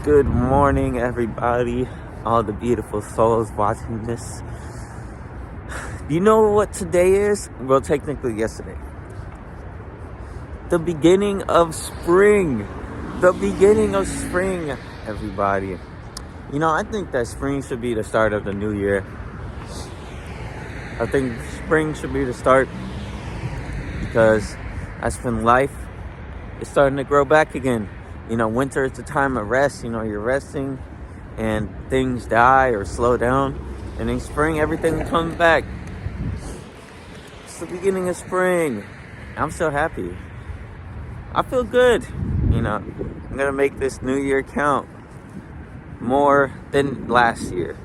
Good morning, everybody. All the beautiful souls watching this. Do you know what today is? Well, technically yesterday. The beginning of spring. The beginning of spring, everybody. You know, I think that spring should be the start of the new year. I think spring should be the start because that's when life is starting to grow back again. You know, winter is the time of rest. You know, you're resting and things die or slow down. And in spring, everything comes back. It's the beginning of spring. I'm so happy. I feel good. You know, I'm going to make this new year count more than last year.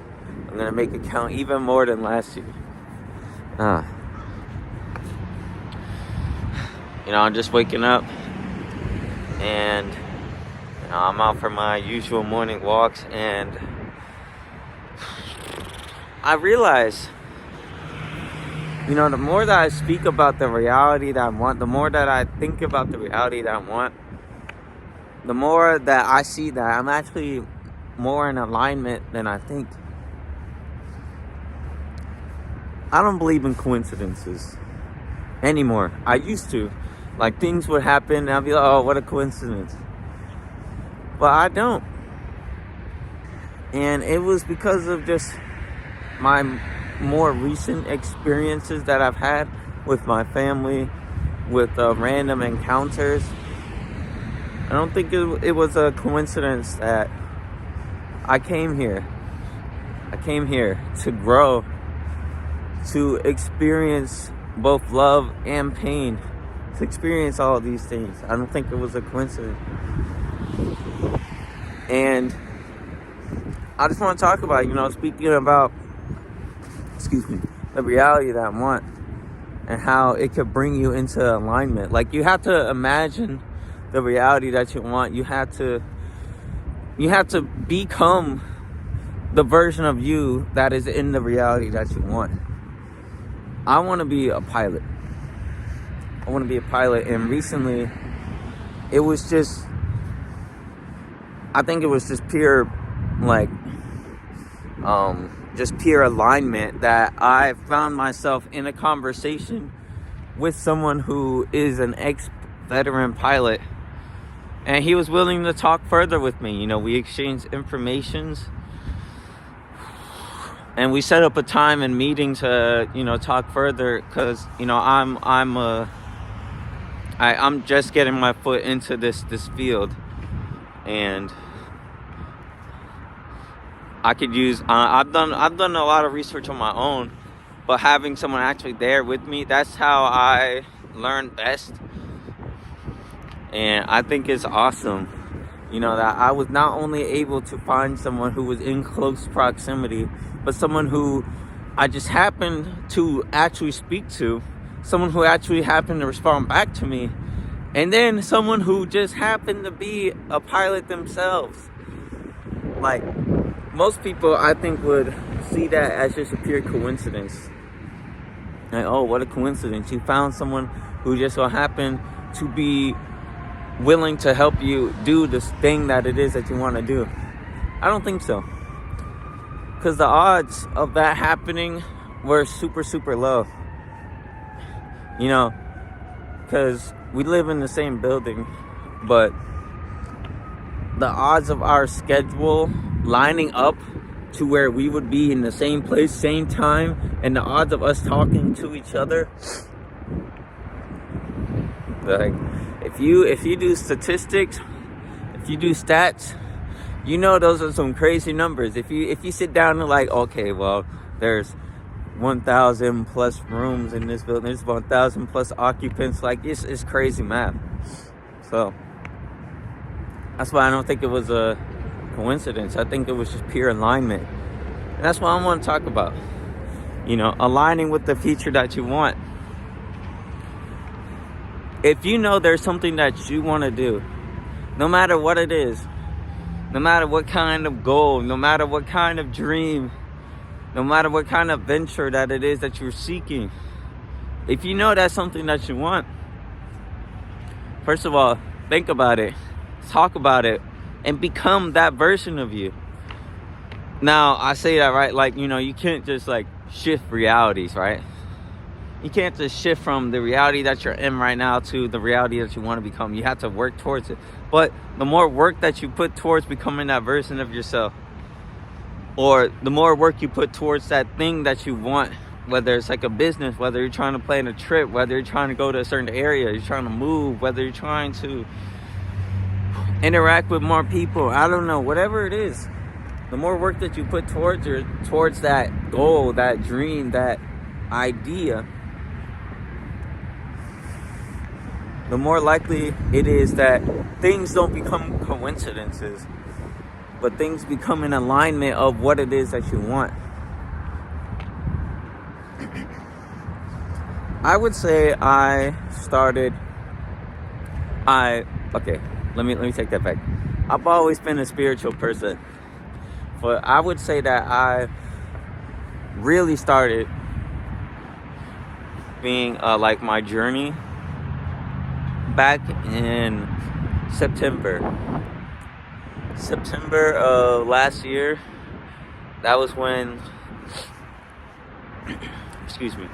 I'm going to make it count even more than last year. You know, I'm just waking up and I'm out for my usual morning walks, and I realize, you know, the more that I speak about the reality that I want, the more that I think about the reality that I want, the more that I see that I'm actually more in alignment than I think. I don't believe in coincidences anymore. I used to. Like, things would happen and I'd be like, oh, what a coincidence. But I don't. And it was because of just my more recent experiences that I've had with my family, with random encounters. I don't think it was a coincidence that I came here. I came here to grow, to experience both love and pain, to experience all of these things. I don't think it was a coincidence. And I just want to talk about, you know, speaking about, the reality that I want and how it could bring you into alignment. Like, you have to imagine the reality that you want. You have to become the version of you that is in the reality that you want. I want to be a pilot. And recently it was just, I think it was just pure, like, just pure alignment that I found myself in a conversation with someone who is an ex-veteran pilot, and he was willing to talk further with me. You know, we exchanged informations, and we set up a time and meeting to, you know, talk further, because, you know, I'm just getting my foot into this field, and I could use, I've done a lot of research on my own, but having someone actually there with me, that's how I learn best. And I think it's awesome, you know, that I was not only able to find someone who was in close proximity, but someone who I just happened to actually speak to, someone who actually happened to respond back to me, and then someone who just happened to be a pilot themselves. Like, most people, I think, would see that as just a pure coincidence. Like, oh, what a coincidence. You found someone who just so happened to be willing to help you do this thing that it is that you want to do. I don't think so. Because the odds of that happening were super, super low. You know, because we live in the same building, but the odds of our schedule lining up to where we would be in the same place, same time, and the odds of us talking to each other, like, if you do statistics, if you do stats, you know, those are some crazy numbers. If you sit down and, like, okay, well, there's 1,000 plus rooms in this building, there's 1,000 plus occupants, like, it's crazy math. So that's why I don't think it was a coincidence. I think it was just pure alignment. And that's what I want to talk about. You know, aligning with the future that you want. If you know there's something that you want to do, no matter what it is, no matter what kind of goal, no matter what kind of dream, no matter what kind of venture that it is that you're seeking, if you know that's something that you want, first of all, think about it, talk about it, and become that version of you. Now, I say that, right? Like, you can't just like shift realities, right? You can't just shift from the reality that you're in right now to the reality that you want to become. You have to work towards it. But the more work that you put towards becoming that version of yourself, or the more work you put towards that thing that you want, whether it's like a business, whether you're trying to plan a trip, whether you're trying to go to a certain area, you're trying to move, whether you're trying to interact with more people, I don't know, whatever it is, the more work that you put towards that goal, that dream, that idea, the more likely it is that things don't become coincidences, but things become in alignment of what it is that you want. I would say okay, let me take that back. I've always been a spiritual person, but I would say that I really started being like my journey back in September of last year. That was when excuse me,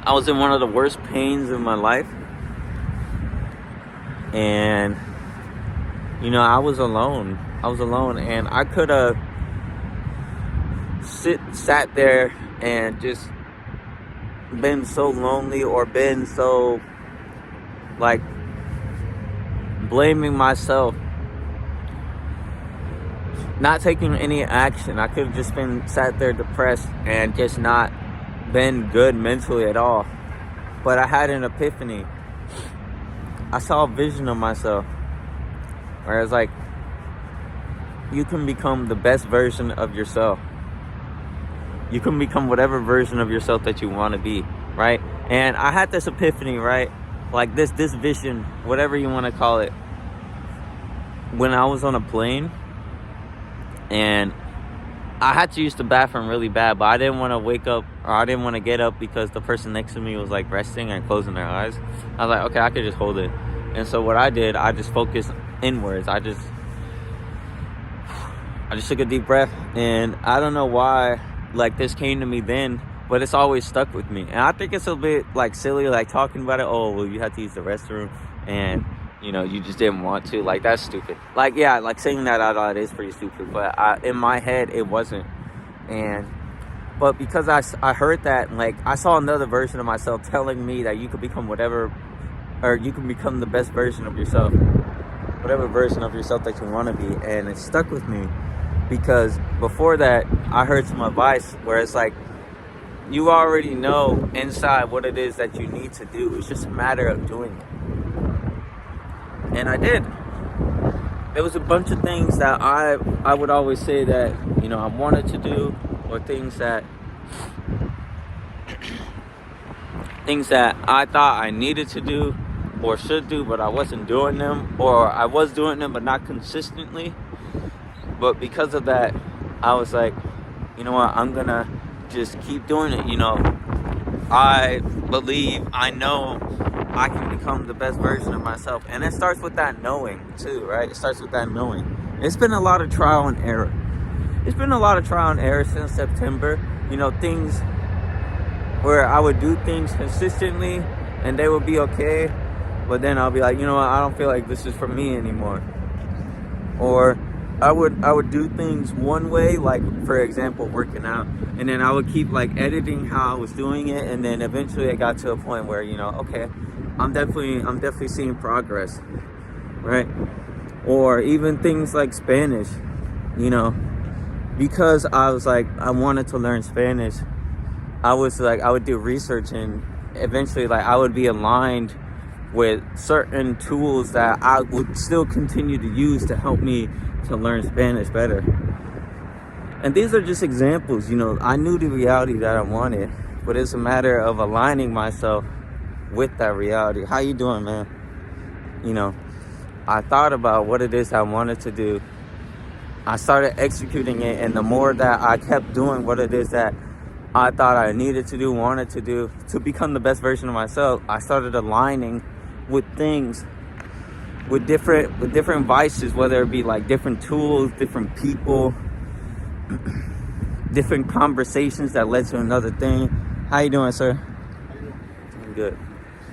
I was in one of the worst pains in my life, and I was alone, and I could have sat there and just been so lonely, or been so like blaming myself, not taking any action. I could have just been sat there depressed and just not been good mentally at all. But I had an epiphany. I saw a vision of myself where it's like, you can become the best version of yourself. You can become whatever version of yourself that you want to be, right? And I had this epiphany, right? Like this vision, whatever you want to call it, when I was on a plane, and I had to use the bathroom really bad, but I didn't want to wake up, or I didn't want to get up because the person next to me was like resting and closing their eyes. I was like, okay, I could just hold it. And so what I did, I just focused inwards. I just took a deep breath, and I don't know why like this came to me then, but it's always stuck with me. And I think it's a bit like silly, like talking about it. Oh, well, you had to use the restroom and you just didn't want to. Like, that's stupid. Like, yeah, like saying that out loud is pretty stupid, but in my head it wasn't. But because I heard that, like, I saw another version of myself telling me that you could become whatever, or you can become the best version of yourself, whatever version of yourself that you want to be. And it stuck with me because before that I heard some advice where it's like, you already know inside what it is that you need to do. It's just a matter of doing it. And I did. There was a bunch of things that I would always say that, I wanted to do, or things that I thought I needed to do or should do, but I wasn't doing them, or I was doing them but not consistently. But because of that, I was like, you know what, I'm gonna just keep doing it. I believe, I know I can become the best version of myself. And it starts with that knowing too, right? It starts with that knowing. It's been a lot of trial and error. It's been a lot of trial and error since September. Things where I would do things consistently and they would be okay, but then I'll be like, you know what, I don't feel like this is for me anymore. Or I would do things one way, like for example working out, and then I would keep like editing how I was doing it, and then eventually I got to a point where okay, I'm definitely seeing progress, right? Or even things like Spanish, because I was like, I wanted to learn Spanish. I would do research, and eventually like I would be aligned with certain tools that I would still continue to use to help me to learn Spanish better. And these are just examples. I knew the reality that I wanted, but it's a matter of aligning myself with that reality. How you doing, man? I thought about what it is I wanted to do. I started executing it, and the more that I kept doing what it is that I thought I needed to do, wanted to do to become the best version of myself, I started aligning with things with different vices, whether it be like different tools, different people, different conversations that led to another thing. How you doing, sir? I'm good.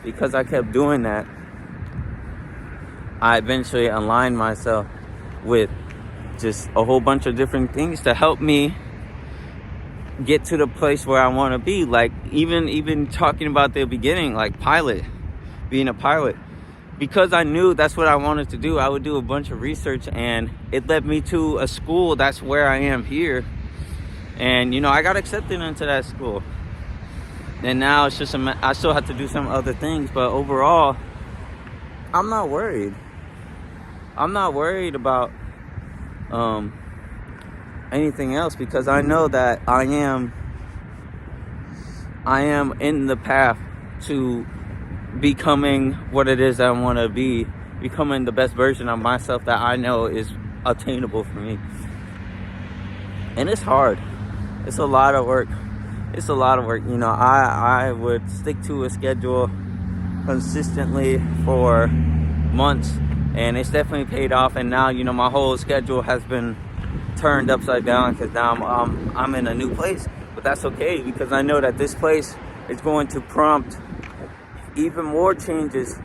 Because I kept doing that, I eventually aligned myself with just a whole bunch of different things to help me get to the place where I want to be. Like even talking about the beginning, like being a pilot. Because I knew that's what I wanted to do, I would do a bunch of research, and it led me to a school that's where I am here. And I got accepted into that school. And now it's just I still have to do some other things, but overall, I'm not worried. I'm not worried about anything else, because I know that I am in the path to becoming what it is that I want to be, becoming the best version of myself that I know is attainable for me. And it's hard. It's a lot of work. I would stick to a schedule consistently for months, and it's definitely paid off. And now, my whole schedule has been turned upside down, because now I'm in a new place. But that's okay, because I know that this place is going to prompt even more changes,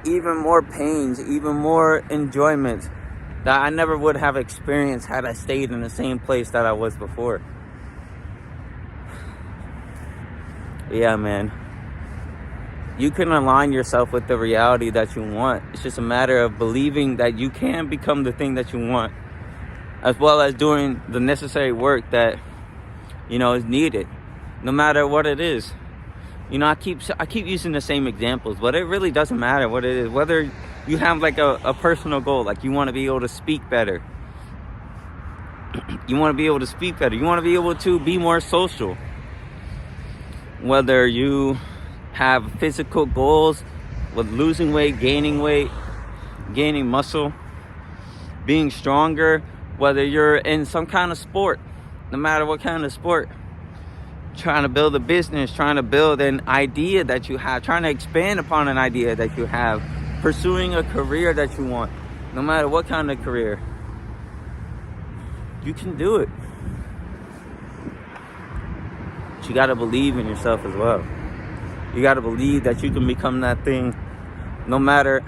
even more pains, even more enjoyment that I never would have experienced had I stayed in the same place that I was before. Yeah, man. You can align yourself with the reality that you want. It's just a matter of believing that you can become the thing that you want, as well as doing the necessary work that is needed, no matter what it is. I keep using the same examples, but it really doesn't matter what it is. Whether you have like a personal goal, like you want to be able to speak better, you want to be able to be more social. Whether you have physical goals with losing weight, gaining muscle, being stronger, whether you're in some kind of sport, no matter what kind of sport, trying to build a business, trying to build an idea that you have, trying to expand upon an idea that you have, pursuing a career that you want, no matter what kind of career, you can do it. But you got to believe in yourself as well. You got to believe that you can become that thing no matter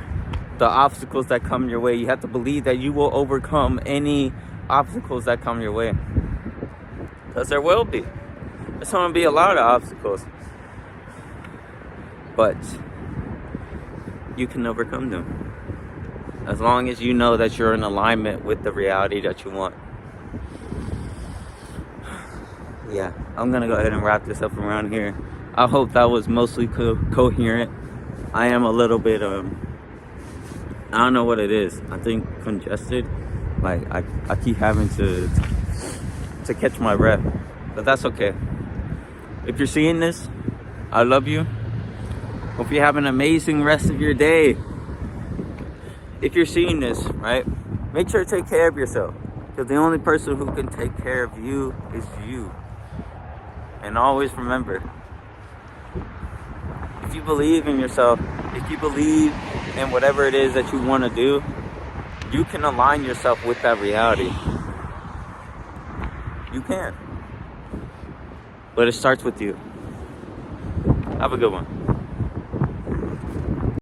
the obstacles that come your way. You have to believe that you will overcome any obstacles that come your way, because there will be. There's going to be a lot of obstacles, but you can overcome them as long as you know that you're in alignment with the reality that you want. Yeah, I'm going to go ahead and wrap this up around here. I hope that was mostly coherent. I am a little bit, I don't know what it is. I think congested. Like, I keep having to catch my breath, but that's okay. If you're seeing this, I love you. Hope you have an amazing rest of your day. If you're seeing this, right, make sure to take care of yourself, because the only person who can take care of you is you. And always remember, if you believe in yourself, if you believe in whatever it is that you want to do, you can align yourself with that reality. You can. But it starts with you. Have a good one.